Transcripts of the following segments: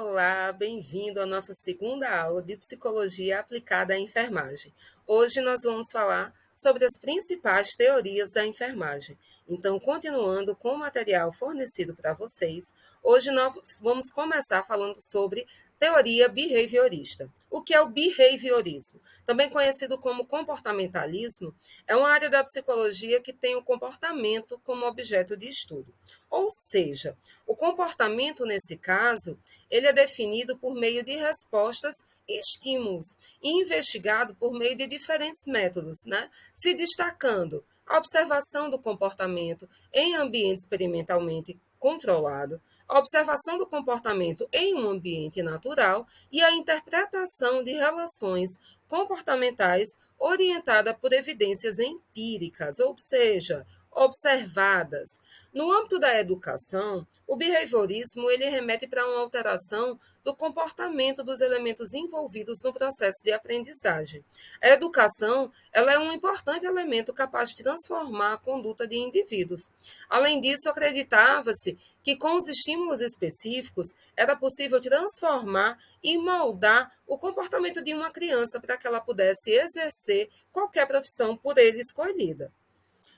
Olá, bem-vindo à nossa segunda aula de Psicologia aplicada à enfermagem. Hoje nós vamos falar sobre as principais teorias da enfermagem. Então, continuando com o material fornecido para vocês, hoje nós vamos começar falando sobre teoria behaviorista. O que é o behaviorismo? Também conhecido como comportamentalismo, é uma área da psicologia que tem o comportamento como objeto de estudo. Ou seja, o comportamento, nesse caso, ele é definido por meio de respostas e estímulos e investigado por meio de diferentes métodos, né? Se destacando a observação do comportamento em ambiente experimentalmente controlado, a observação do comportamento em um ambiente natural e a interpretação de relações comportamentais orientada por evidências empíricas, ou seja, observadas. No âmbito da educação, o behaviorismo ele remete para uma alteração do comportamento dos elementos envolvidos no processo de aprendizagem. A educação ela é um importante elemento capaz de transformar a conduta de indivíduos. Além disso, acreditava-se que com os estímulos específicos era possível transformar e moldar o comportamento de uma criança para que ela pudesse exercer qualquer profissão por ele escolhida.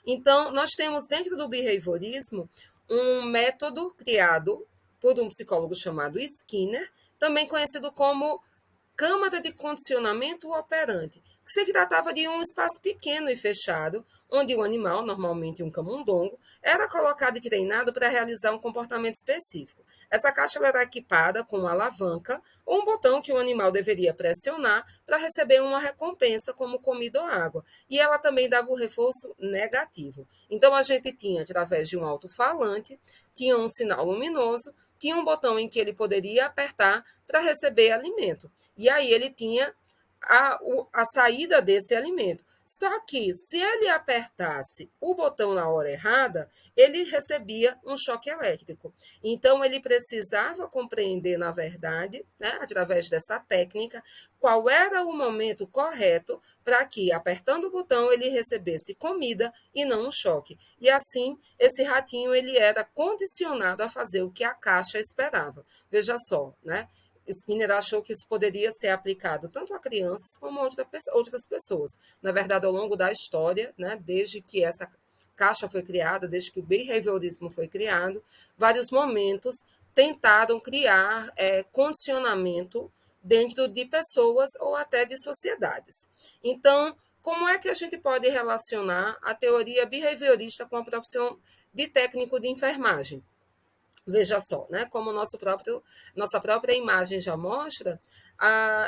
Então, nós temos dentro do behaviorismo um método criado por um psicólogo chamado Skinner, também conhecido como câmara de condicionamento operante, que se tratava de um espaço pequeno e fechado, onde o animal, normalmente um camundongo, era colocado e treinado para realizar um comportamento específico. Essa caixa era equipada com uma alavanca ou um botão que o animal deveria pressionar para receber uma recompensa, como comida ou água. E ela também dava o reforço negativo. Então, a gente tinha, através de um alto-falante, tinha um sinal luminoso, tinha um botão em que ele poderia apertar para receber alimento. E aí ele tinha a saída desse alimento. Só que, se ele apertasse o botão na hora errada, ele recebia um choque elétrico. Então, ele precisava compreender, na verdade, né, através dessa técnica, qual era o momento correto para que, apertando o botão, ele recebesse comida e não um choque. E assim, esse ratinho ele era condicionado a fazer o que a caixa esperava. Veja só, né? Skinner achou que isso poderia ser aplicado tanto a crianças como a outras pessoas. Na verdade, ao longo da história, né, desde que essa caixa foi criada, desde que o behaviorismo foi criado, vários momentos tentaram criar condicionamento dentro de pessoas ou até de sociedades. Então, como é que a gente pode relacionar a teoria behaviorista com a profissão de técnico de enfermagem? Veja só, né, como nossa própria imagem já mostra,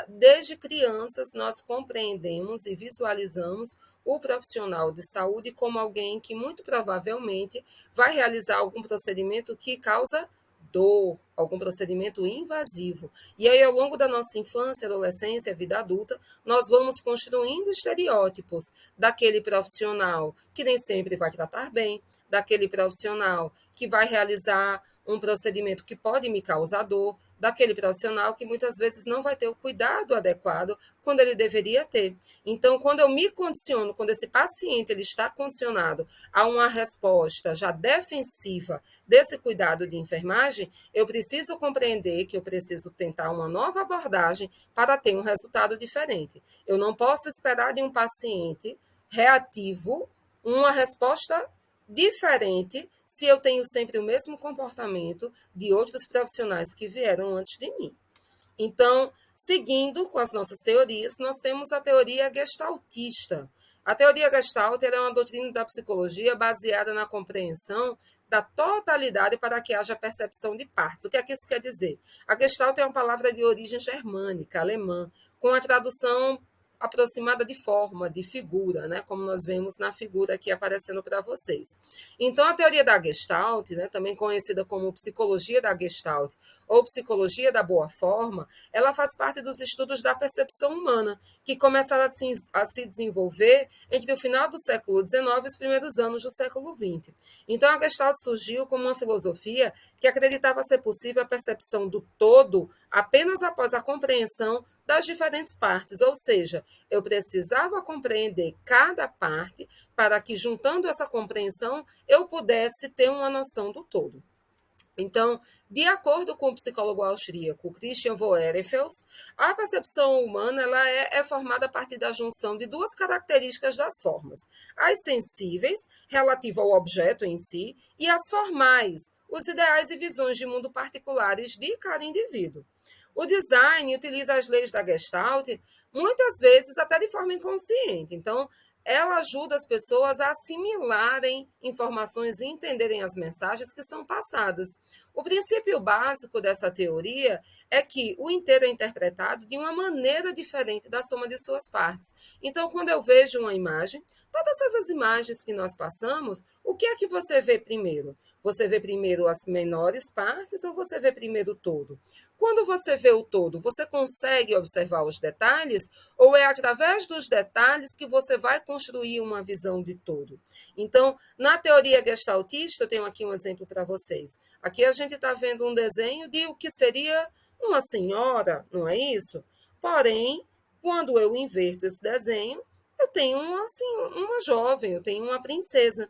desde crianças nós compreendemos e visualizamos o profissional de saúde como alguém que muito provavelmente vai realizar algum procedimento que causa dor, algum procedimento invasivo. E aí, ao longo da nossa infância, adolescência, vida adulta, nós vamos construindo estereótipos daquele profissional que nem sempre vai tratar bem, daquele profissional que vai realizar um procedimento que pode me causar dor, daquele profissional que muitas vezes não vai ter o cuidado adequado quando ele deveria ter. Então, quando eu me condiciono, quando esse paciente ele está condicionado a uma resposta já defensiva desse cuidado de enfermagem, eu preciso compreender que eu preciso tentar uma nova abordagem para ter um resultado diferente. Eu não posso esperar de um paciente reativo uma resposta diferente se eu tenho sempre o mesmo comportamento de outros profissionais que vieram antes de mim. Então, seguindo com as nossas teorias, nós temos a teoria gestaltista. A teoria Gestalt é uma doutrina da psicologia baseada na compreensão da totalidade para que haja percepção de partes. O que é que isso quer dizer? A Gestalt é uma palavra de origem germânica, alemã, com a tradução aproximada de forma, de figura, né? Como nós vemos na figura aqui aparecendo para vocês. Então, a teoria da Gestalt, né, também conhecida como psicologia da Gestalt ou psicologia da boa forma, ela faz parte dos estudos da percepção humana, que começaram a se desenvolver entre o final do século XIX e os primeiros anos do século XX. Então, a Gestalt surgiu como uma filosofia que acreditava ser possível a percepção do todo apenas após a compreensão das diferentes partes, ou seja, eu precisava compreender cada parte para que, juntando essa compreensão, eu pudesse ter uma noção do todo. Então, de acordo com o psicólogo austríaco Christian Voerefels, a percepção humana ela é formada a partir da junção de duas características das formas: as sensíveis, relativa ao objeto em si, e as formais, os ideais e visões de mundo particulares de cada indivíduo. O design utiliza as leis da Gestalt, muitas vezes até de forma inconsciente. Então, ela ajuda as pessoas a assimilarem informações e entenderem as mensagens que são passadas. O princípio básico dessa teoria é que o inteiro é interpretado de uma maneira diferente da soma de suas partes. Então, quando eu vejo uma imagem, todas essas imagens que nós passamos, o que é que você vê primeiro? Você vê primeiro as menores partes ou você vê primeiro o todo? Quando você vê o todo, você consegue observar os detalhes ou é através dos detalhes que você vai construir uma visão de todo? Então, na teoria gestaltista, eu tenho aqui um exemplo para vocês. Aqui a gente está vendo um desenho de o que seria uma senhora, não é isso? Porém, quando eu inverto esse desenho, eu tenho uma jovem, eu tenho uma princesa.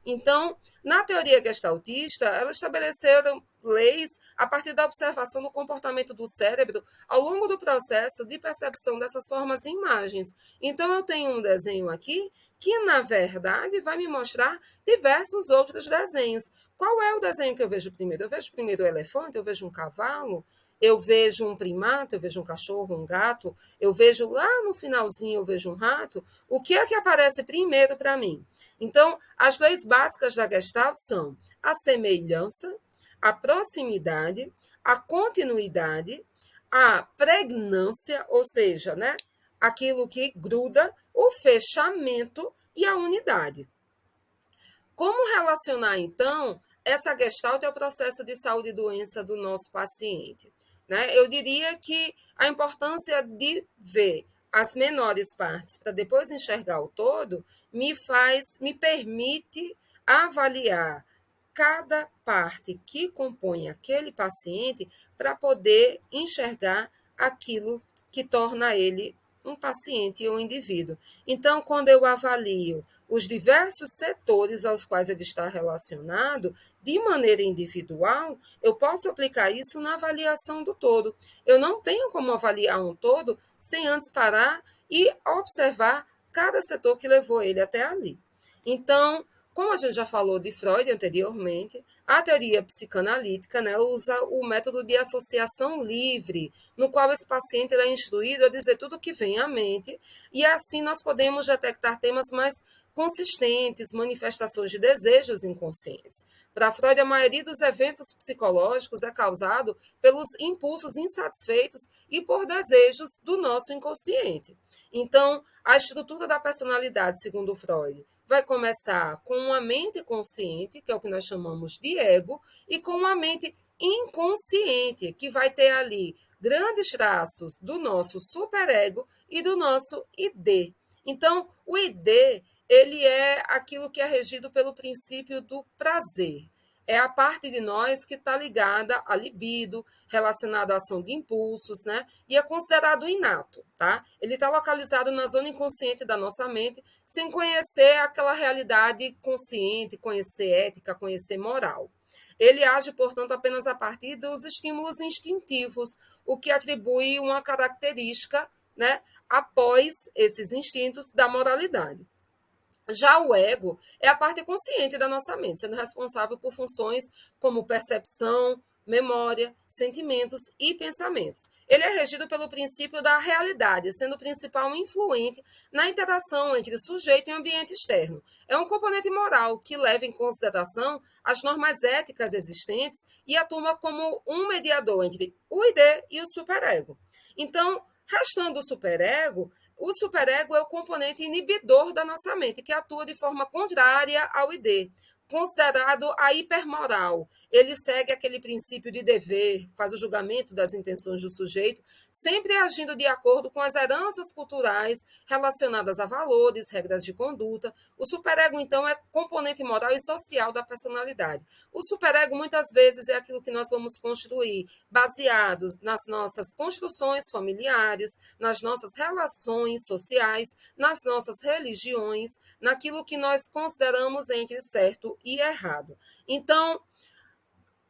Então, na teoria gestaltista, elas estabeleceram leis a partir da observação do comportamento do cérebro ao longo do processo de percepção dessas formas e imagens. Então, eu tenho um desenho aqui que, na verdade, vai me mostrar diversos outros desenhos. Qual é o desenho que eu vejo primeiro? Eu vejo primeiro o elefante, eu vejo um cavalo, eu vejo um primata, eu vejo um cachorro, um gato, eu vejo lá no finalzinho, eu vejo um rato. O que é que aparece primeiro para mim? Então, as leis básicas da Gestalt são a semelhança, a proximidade, a continuidade, a pregnância, ou seja, né, aquilo que gruda, o fechamento e a unidade. Como relacionar, então, essa gestalt ao processo de saúde e doença do nosso paciente? Né? Eu diria que a importância de ver as menores partes para depois enxergar o todo me permite avaliar cada parte que compõe aquele paciente para poder enxergar aquilo que torna ele um paciente ou um indivíduo. Então, quando eu avalio os diversos setores aos quais ele está relacionado, de maneira individual, eu posso aplicar isso na avaliação do todo. Eu não tenho como avaliar um todo sem antes parar e observar cada setor que levou ele até ali. Então, como a gente já falou de Freud anteriormente, a teoria psicanalítica, né, usa o método de associação livre, no qual esse paciente é instruído a dizer tudo o que vem à mente, e assim nós podemos detectar temas mais consistentes, manifestações de desejos inconscientes. Para Freud, a maioria dos eventos psicológicos é causado pelos impulsos insatisfeitos e por desejos do nosso inconsciente. Então, a estrutura da personalidade, segundo Freud, vai começar com uma mente consciente, que é o que nós chamamos de ego, e com uma mente inconsciente, que vai ter ali grandes traços do nosso superego e do nosso ID. Então, o ID, ele é aquilo que é regido pelo princípio do prazer. É a parte de nós que está ligada à libido, relacionada à ação de impulsos, né? E é considerado inato, tá? Ele está localizado na zona inconsciente da nossa mente, sem conhecer aquela realidade consciente, conhecer ética, conhecer moral. Ele age, portanto, apenas a partir dos estímulos instintivos, o que atribui uma característica, né, após esses instintos da moralidade. Já o ego é a parte consciente da nossa mente, sendo responsável por funções como percepção, memória, sentimentos e pensamentos. Ele é regido pelo princípio da realidade, sendo o principal influente na interação entre sujeito e ambiente externo. É um componente moral que leva em consideração as normas éticas existentes e atua como um mediador entre o ID e o superego. Então, restando o superego é o componente inibidor da nossa mente, que atua de forma contrária ao ID, considerado a hipermoral. Ele segue aquele princípio de dever, faz o julgamento das intenções do sujeito, sempre agindo de acordo com as heranças culturais relacionadas a valores, regras de conduta. O superego, então, é componente moral e social da personalidade. O superego, muitas vezes, é aquilo que nós vamos construir, baseados nas nossas construções familiares, nas nossas relações sociais, nas nossas religiões, naquilo que nós consideramos entre certo e errado. Então,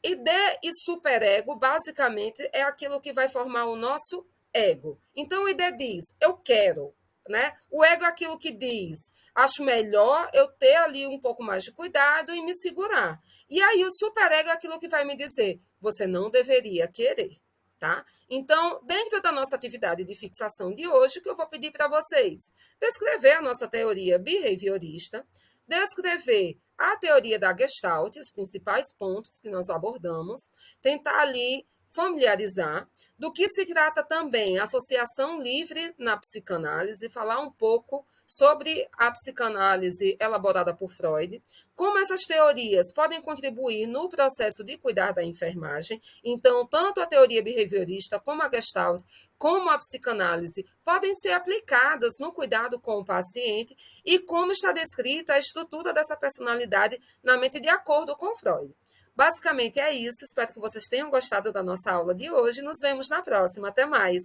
ID e superego, basicamente, é aquilo que vai formar o nosso ego. Então, o ID diz, eu quero, né? O ego é aquilo que diz, acho melhor eu ter ali um pouco mais de cuidado e me segurar. E aí, o superego é aquilo que vai me dizer, você não deveria querer, tá? Então, dentro da nossa atividade de fixação de hoje, o que eu vou pedir para vocês? Descrever a nossa teoria behaviorista, descrever a teoria da Gestalt, os principais pontos que nós abordamos, tentar ali familiarizar do que se trata também a associação livre na psicanálise, falar um pouco sobre a psicanálise elaborada por Freud, como essas teorias podem contribuir no processo de cuidar da enfermagem. Então, tanto a teoria behaviorista como a Gestalt, como a psicanálise, podem ser aplicadas no cuidado com o paciente e como está descrita a estrutura dessa personalidade na mente de acordo com Freud. Basicamente é isso. Espero que vocês tenham gostado da nossa aula de hoje. Nos vemos na próxima. Até mais!